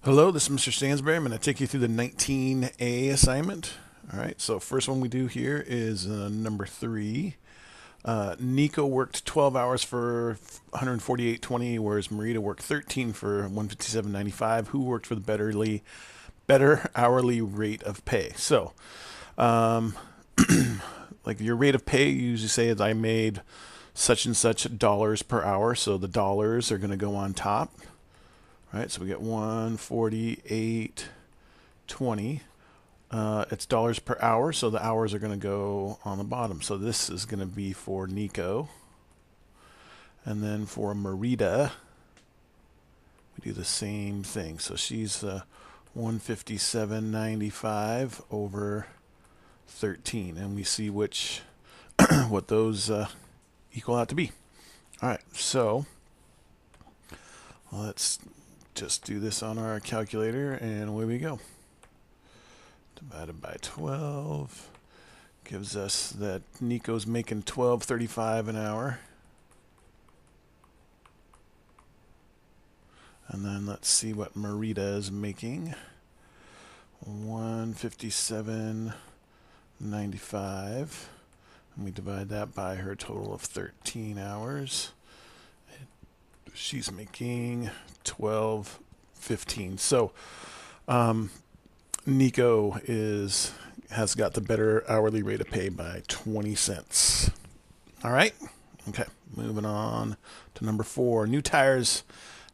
Hello, this is Mr. Stansbury. I'm going to take you through the 19A assignment. All right, so first one we do here is number 3. Nico worked 12 hours for 148.20, whereas Marita worked 13 for 157.95. Who worked for the better hourly rate of pay? So, um, like your rate of pay, you usually say is I made such and such dollars per hour. So the dollars are going to go on top. Right, so we get 148.20. It's dollars per hour, so the hours are going to go on the bottom. So this is going to be for Nico. And then for Marita, we do the same thing. So she's 157.95 over 13. And we see which what those equal out to be. All right, so let's just do this on our calculator, and away we go. Divided by 12 gives us that Nico's making $12.35 an hour. And then let's see what Marita is making. 157.95. And we divide that by her total of 13 hours. She's making 12.15. So Nico has got the better hourly rate of pay by 20 cents. All right. Okay. Moving on to number 4. New tires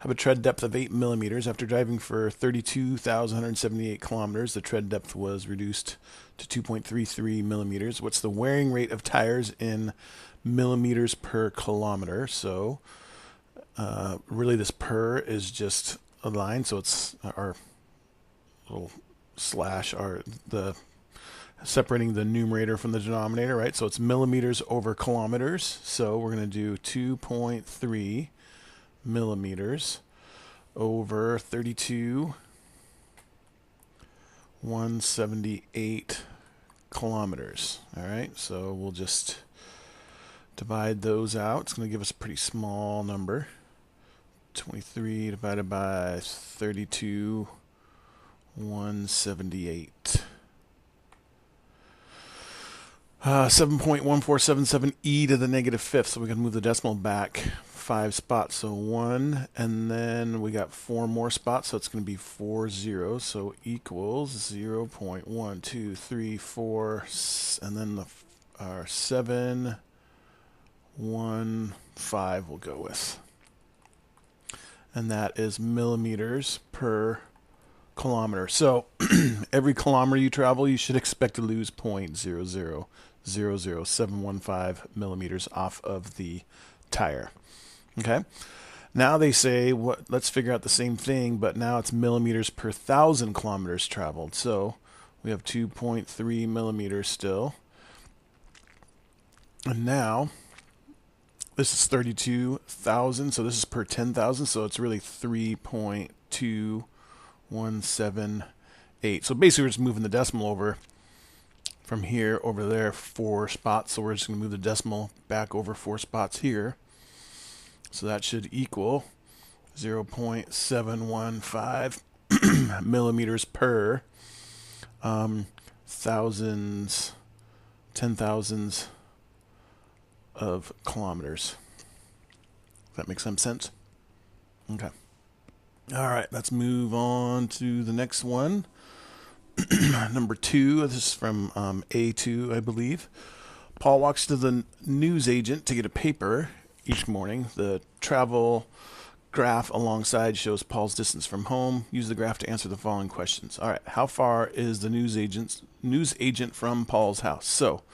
have a tread depth of 8 millimeters. After driving for 32,178 kilometers, the tread depth was reduced to 2.33 millimeters. What's the wearing rate of tires in millimeters per kilometer? So really this per is just a line, so it's our little slash, the separating the numerator from the denominator, right? So it's millimeters over kilometers. So we're going to do 2.3 millimeters over 32,178 kilometers. All right, so we'll just divide those out. It's going to give us a pretty small number. 23 divided by 32,178. 7.1477 e to the negative fifth. So we can move the decimal back 5 spots. So 1, and then we got 4 more spots. So it's going to be 4 zeros. So equals 0.1234, and then our 715 we'll go with. And that is millimeters per kilometer. So every kilometer you travel, you should expect to lose 0.0000715 millimeters off of the tire. Okay. Now they say, let's figure out the same thing, but now it's millimeters per 1,000 kilometers traveled. So we have 2.3 millimeters still. And now this is 32,000, so this is per 10,000, so it's really 3.2178. So basically we're just moving the decimal over from here over there 4 spots, so we're just going to move the decimal back over 4 spots here. So that should equal 0.715 millimeters per thousands, 10,000s of kilometers. Does that make some sense? Okay. All right, let's move on to the next one. Number 2, this is from A2, I believe. Paul walks to the news agent to get a paper each morning. The travel graph alongside shows Paul's distance from home. Use the graph to answer the following questions. All right, how far is the news agent from Paul's house? So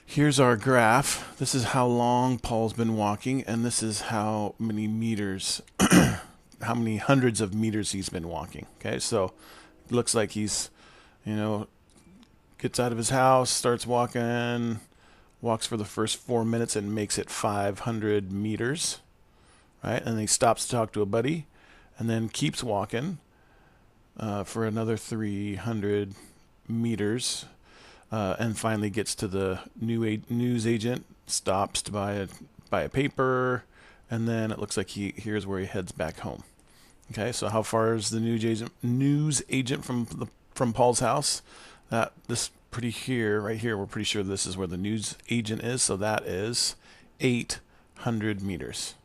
here's our graph. This is how long Paul's been walking, and this is how many meters, how many hundreds of meters he's been walking. Okay, so it looks like he's, gets out of his house, starts walking, walks for the first 4 minutes and makes it 500 meters, right? And then he stops to talk to a buddy and then keeps walking for another 300 meters. And finally gets to the news agent, stops to buy a paper, and then it looks like here's where he heads back home. Okay, so how far is the news agent from Paul's house? This pretty here, right here, we're pretty sure this is where the news agent is, so that is 800 meters.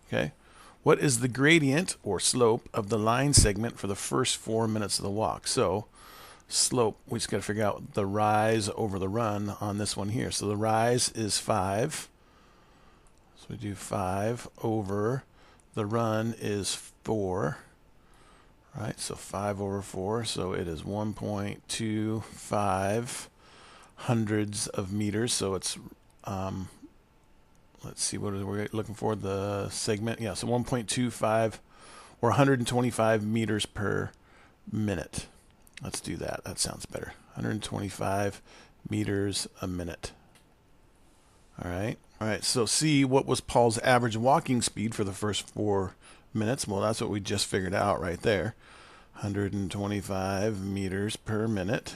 Okay, what is the gradient or slope of the line segment for the first 4 minutes of the walk? So slope, we just got to figure out the rise over the run on this one here. So the rise is 5. So we do 5 over the run is 4. Right, so 5 over 4, so it is 1.25 hundreds of meters. So it's, let's see, what are we looking for? The segment, yeah, so 1.25 or 125 meters per minute. Let's do that. That sounds better. 125 meters a minute. All right. All right, so C, what was Paul's average walking speed for the first 4 minutes? Well, that's what we just figured out right there. 125 meters per minute.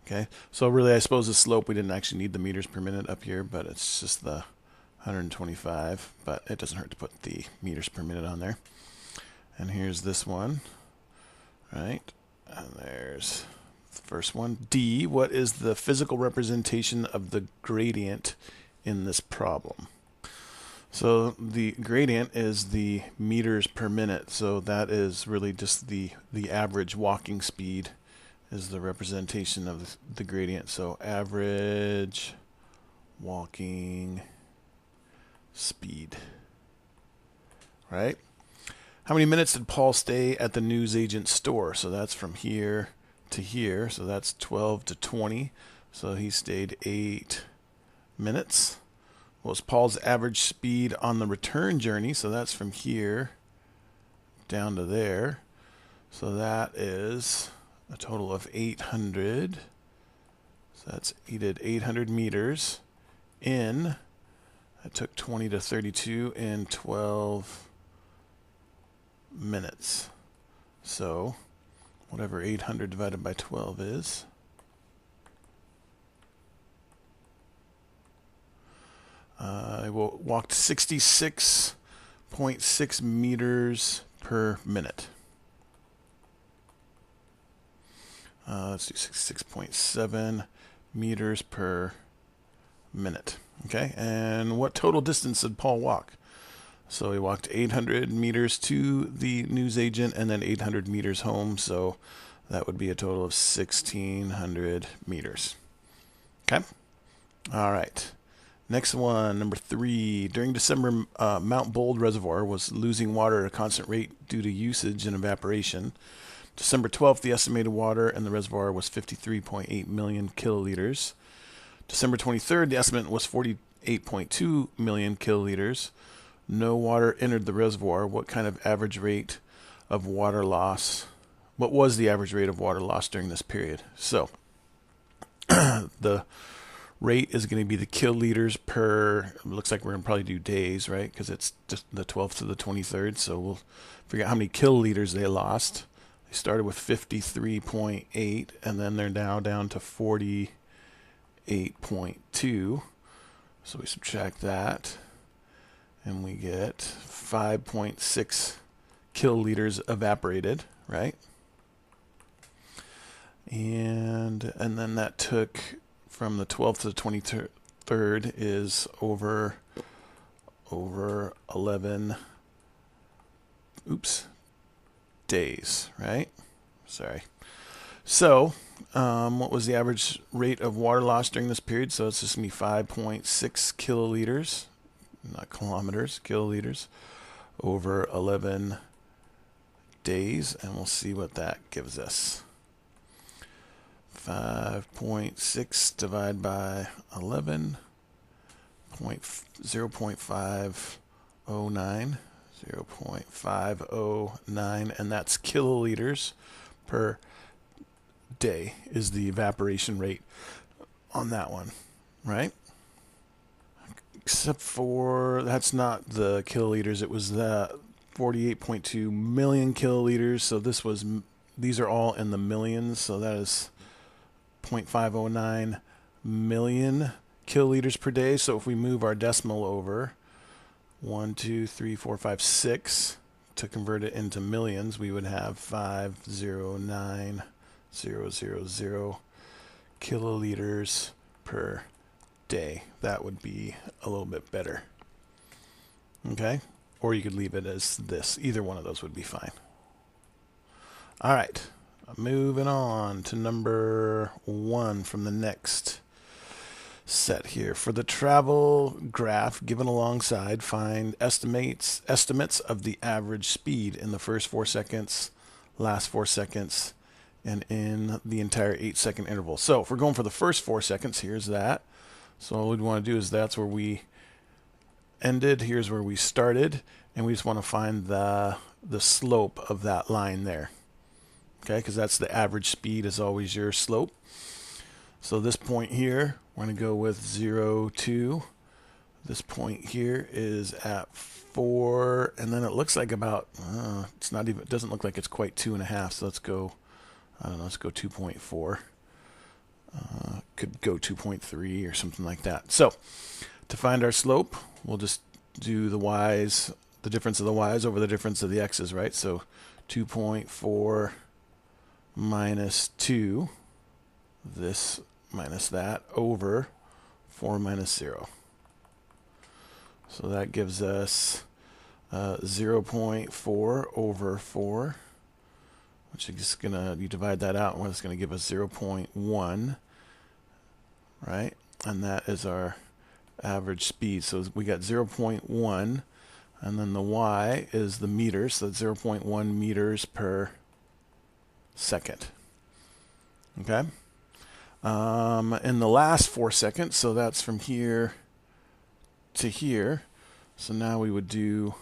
Okay, so really I suppose the slope, we didn't actually need the meters per minute up here, but it's just the 125, but it doesn't hurt to put the meters per minute on there. And here's this one, right? And there's the first one. D, what is the physical representation of the gradient in this problem? So the gradient is the meters per minute, so that is really just the average walking speed is the representation of the gradient. So average walking speed, right? How many minutes did Paul stay at the newsagent's store? So that's from here to here, so that's 12 to 20. So he stayed 8 minutes. What was Paul's average speed on the return journey? So that's from here down to there. So that is a total of 800. So he did 800 meters in, that took 20 to 32 in 12 minutes. So whatever 800 divided by 12 is, I walked 66.6 meters per minute. Let's do 66.7 meters per minute. Okay, and what total distance did Paul walk? So he walked 800 meters to the newsagent and then 800 meters home. So that would be a total of 1,600 meters. Okay, all right. Next one, number 3. During December, Mount Bold Reservoir was losing water at a constant rate due to usage and evaporation. December 12th, the estimated water in the reservoir was 53.8 million kiloliters. December 23rd, the estimate was 48.2 million kiloliters. No water entered the reservoir. What kind of average rate of water loss? What was the average rate of water loss during this period? So the rate is going to be the kiloliters per, it looks like we're going to probably do days, right? Because it's just the 12th to the 23rd. So we'll figure out how many kiloliters they lost. They started with 53.8 and then they're now down to 48.2. So we subtract that and we get 5.6 kiloliters evaporated, right? And then that took from the 12th to the 23rd is over 11 days, right? Sorry. So what was the average rate of water loss during this period? So it's just going to be 5.6 kiloliters, not kilometers, kiloliters, over 11 days, and we'll see what that gives us. 5.6 divided by 11, 0.509, 0.509, and that's kiloliters per day is the evaporation rate on that one, right? Except for that's not the kiloliters, it was the 48.2 million kiloliters. So these are all in the millions, so that is 0.509 million kiloliters per day. So if we move our decimal over, 1, 2, 3, 4, 5, 6. To convert it into millions, we would have 509,000 kiloliters per day. That would be a little bit better. Okay? Or you could leave it as this. Either one of those would be fine. All right. Moving on to number 1 from the next set here. For the travel graph given alongside, find estimates of the average speed in the first 4 seconds, last 4 seconds, and in the entire 8-second interval. So if we're going for the first 4 seconds, here's that. So all we'd want to do is that's where we ended, here's where we started, and we just want to find the slope of that line there. Okay, because that's the average speed is always your slope. So this point here, we're going to go with 0, 2. This point here is at 4, and then it looks like about, it's not even, it doesn't look like it's quite 2.5, so let's go, I don't know, let's go 2.4. Could go 2.3 or something like that. So to find our slope, we'll just do the y's, the difference of the y's over the difference of the x's, right? So 2.4 minus 2, this minus that, over 4 minus 0. So that gives us 0.4 over 4, which is just going to, you divide that out, and it's going to give us 0.1, right? And that is our average speed. So we got 0.1, and then the y is the meters, so that's 0.1 meters per second. Okay? In the last 4 seconds, so that's from here to here. So now we would do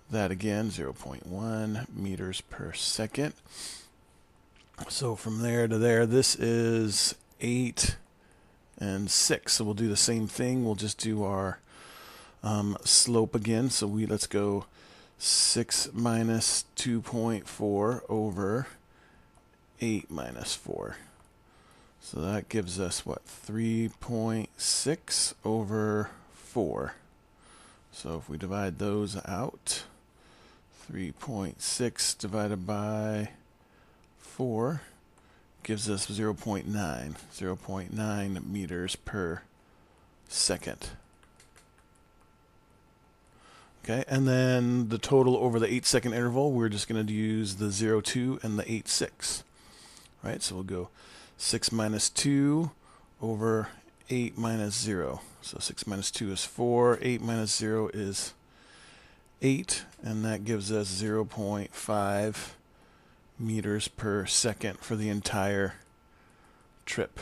that again, 0.1 meters per second. So from there to there, this is 8 and 6. So we'll do the same thing. We'll just do our slope again. So let's go 6 minus 2.4 over 8 minus 4. So that gives us what, 3.6 over 4. So if we divide those out, 3.6 divided by 4 gives us 0.9 meters per second. Okay, and then the total over the 8-second interval, we're just going to use the 0, 2 and the 8, 6. Right, so we'll go 6 minus 2 over 8 minus 0. So 6 minus 2 is 4, 8 minus 0 is 8, and that gives us 0.5 meters per second for the entire trip.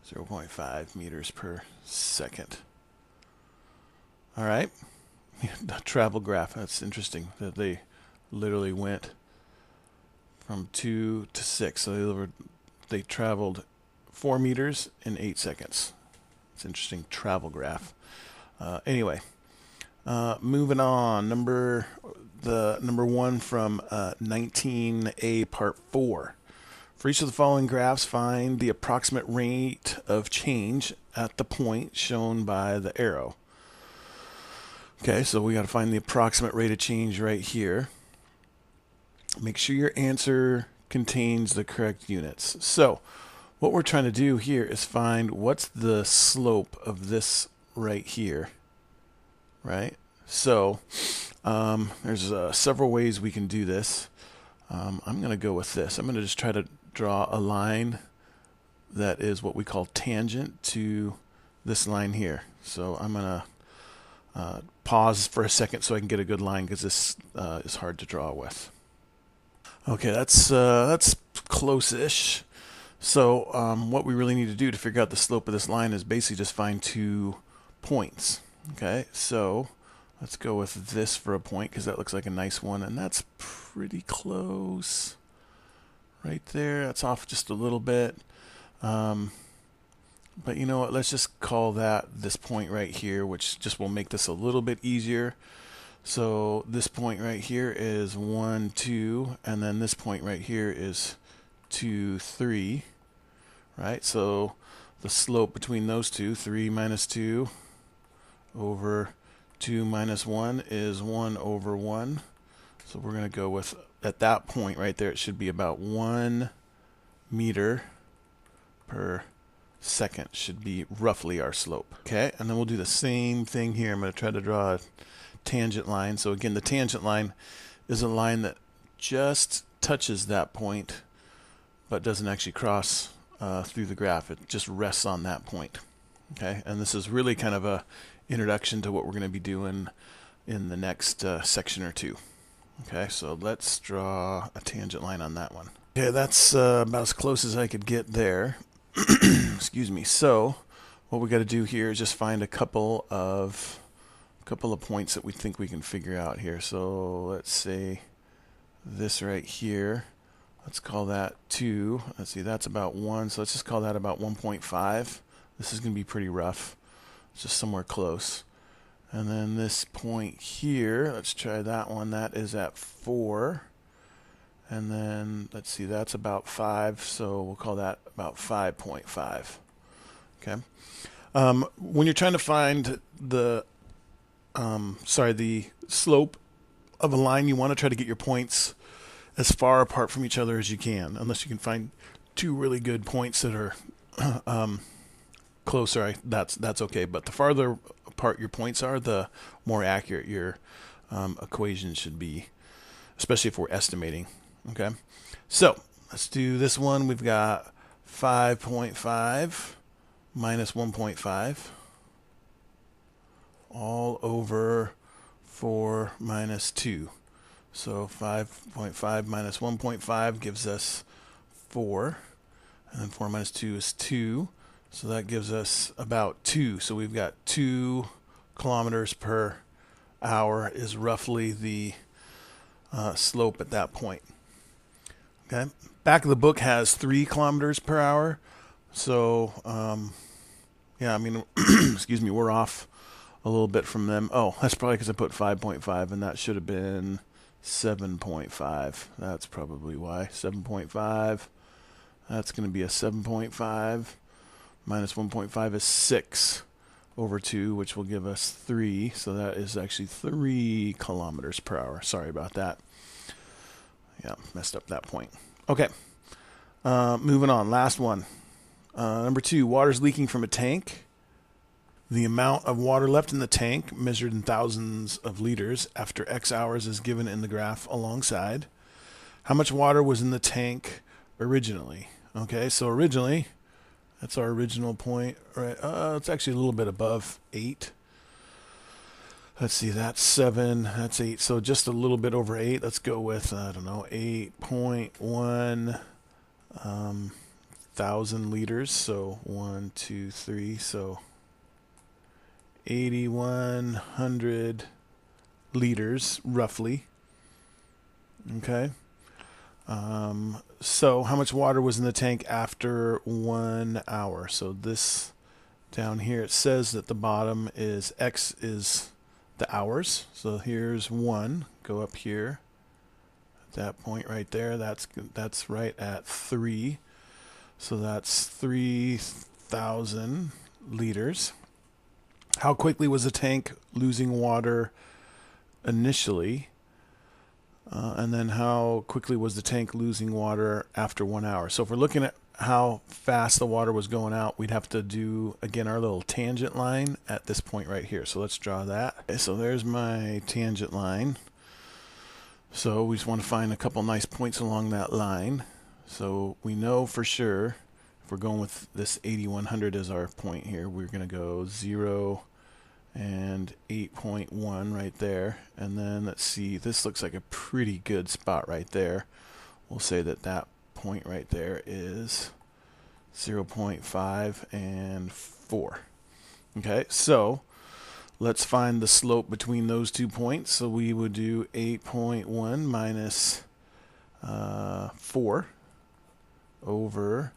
0.5 meters per second. All right, the travel graph, that's interesting that they literally went from 2 to 6. So they traveled 4 meters in 8 seconds. It's an interesting travel graph. Anyway, moving on. Number 1 from 19A Part 4. For each of the following graphs, find the approximate rate of change at the point shown by the arrow. Okay, so we got to find the approximate rate of change right here. Make sure your answer contains the correct units. So what we're trying to do here is find what's the slope of this right here, right? So there's several ways we can do this. I'm going to go with this. I'm going to just try to draw a line that is what we call tangent to this line here. So I'm going to pause for a second so I can get a good line, because this is hard to draw with. Okay, that's close-ish. So what we really need to do to figure out the slope of this line is basically just find 2 points. Okay, so let's go with this for a point, because that looks like a nice one, and that's pretty close. Right there, that's off just a little bit. But you know what, let's just call that this point right here, which just will make this a little bit easier. So this point right here is 1, 2, and then this point right here is 2, 3, right? So the slope between those two, 3 minus 2 over 2 minus 1 is 1 over 1. So we're going to go with, at that point right there, it should be about 1 meter per second should be roughly our slope. Okay, and then we'll do the same thing here. I'm going to try to draw a tangent line. So again, the tangent line is a line that just touches that point, but doesn't actually cross through the graph. It just rests on that point. Okay, and this is really kind of a introduction to what we're going to be doing in the next section or two. Okay, so let's draw a tangent line on that one. Okay, that's about as close as I could get there. Excuse me. So what we got to do here is just find a couple of points that we think we can figure out here. So let's say this right here. Let's call that 2. Let's see, that's about 1. So let's just call that about 1.5. This is going to be pretty rough. It's just somewhere close. And then this point here, let's try that one. That is at 4. And then, let's see, that's about 5. So we'll call that about 5.5. Okay. When you're trying to find the slope of a line, you want to try to get your points as far apart from each other as you can, unless you can find two really good points that are closer. That's okay. But the farther apart your points are, the more accurate your equation should be, especially if we're estimating. Okay, so let's do this one. We've got 5.5 minus 1.5 all over 4 minus 2. So 5.5 minus 1.5 gives us 4, and then 4 minus 2 is 2. So that gives us about 2. So we've got 2 kilometers per hour is roughly the slope at that point. Okay. Back of the book has 3 kilometers per hour. So, yeah, I mean, excuse me, we're off a little bit from them. Oh, that's probably because I put 5.5, and that should have been 7.5. That's probably why. 7.5. That's going to be a 7.5. Minus 1.5 is 6 over 2, which will give us 3. So that is actually 3 kilometers per hour. Sorry about that. Yeah, messed up that point. Okay, moving on. Last one. Number 2, water's leaking from a tank. The amount of water left in the tank, measured in thousands of liters, after X hours is given in the graph alongside. How much water was in the tank originally? Okay, so originally, that's our original point, right? It's actually a little bit above 8. Let's see, that's 7, that's 8, so just a little bit over 8. Let's go with, I don't know, 8.1 thousand liters. So 1, 2, 3, so 8,100 liters, roughly. Okay. So how much water was in the tank after 1 hour? So this down here, it says that the bottom is X is the hours. So here's 1. Go up here. At that point right there, that's right at 3. So that's 3,000 liters. How quickly was the tank losing water initially? And then how quickly was the tank losing water after 1 hour? So if we're looking at how fast the water was going out, we'd have to do, again, our little tangent line at this point right here. So let's draw that. Okay, so there's my tangent line. So we just want to find a couple nice points along that line. So we know for sure, if we're going with this 8,100 as our point here, we're going to go 0 and 8.1 right there. And then let's see, this looks like a pretty good spot right there. We'll say that that point right there is 0.5 and 4. Okay, so let's find the slope between those 2 points. So we would do 8.1 minus 4 over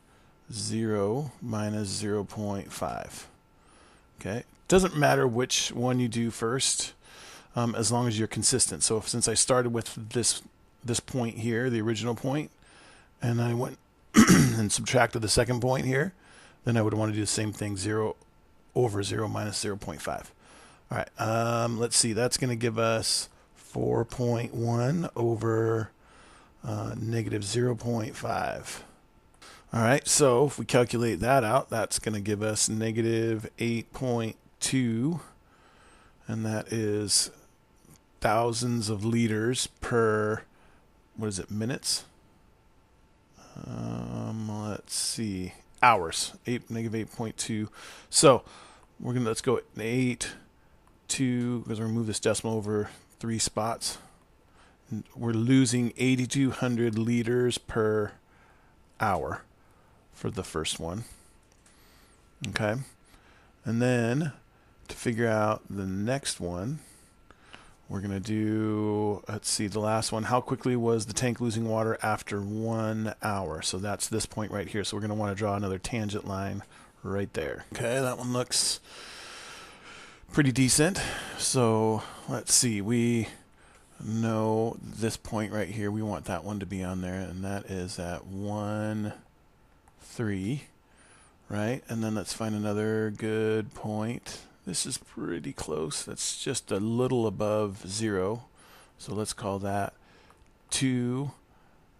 0 minus 0.5. Okay, doesn't matter which one you do first, as long as you're consistent. So since I started with this point here, the original point, and I went and subtracted the second point here, then I would want to do the same thing, 0 over 0 minus 0.5. All right, let's see. That's going to give us 4.1 over negative 0.5. All right, so if we calculate that out, that's going to give us negative 8.2, and that is thousands of liters per, what is it, minutes? Let's see, hours, negative 8.2. So let's go at 8, 2, because we're going to move this decimal over 3 spots. We're losing 8,200 liters per hour for the first one. Okay. And then to figure out the next one, we're going to do, let's see, the last one. How quickly was the tank losing water after 1 hour? So that's this point right here. So we're going to want to draw another tangent line right there. Okay, that one looks pretty decent. So let's see, we know this point right here, we want that one to be on there, and that is at 1, 3, right? And then let's find another good point. This is pretty close. That's just a little above 0. So let's call that 2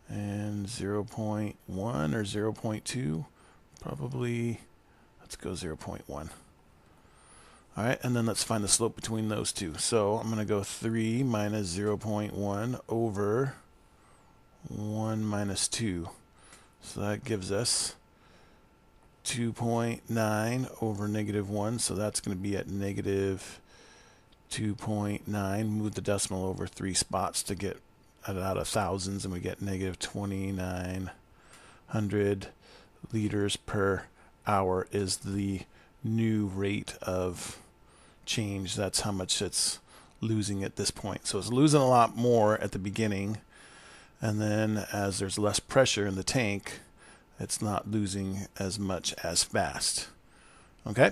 and 0.1 or 0.2. Probably, let's go 0.1. All right, and then let's find the slope between those two. So I'm going to go 3 minus 0.1 over 1 minus 2. So that gives us 2.9 over negative 1. So that's going to be at negative 2.9. Move the decimal over 3 spots to get it out of thousands, and we get negative 2,900 liters per hour is the new rate of change. That's how much it's losing at this point. So it's losing a lot more at the beginning, and then as there's less pressure in the tank, it's not losing as much as fast. Okay?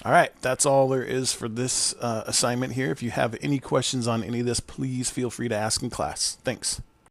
All right, that's all there is for this assignment here. If you have any questions on any of this, please feel free to ask in class. Thanks.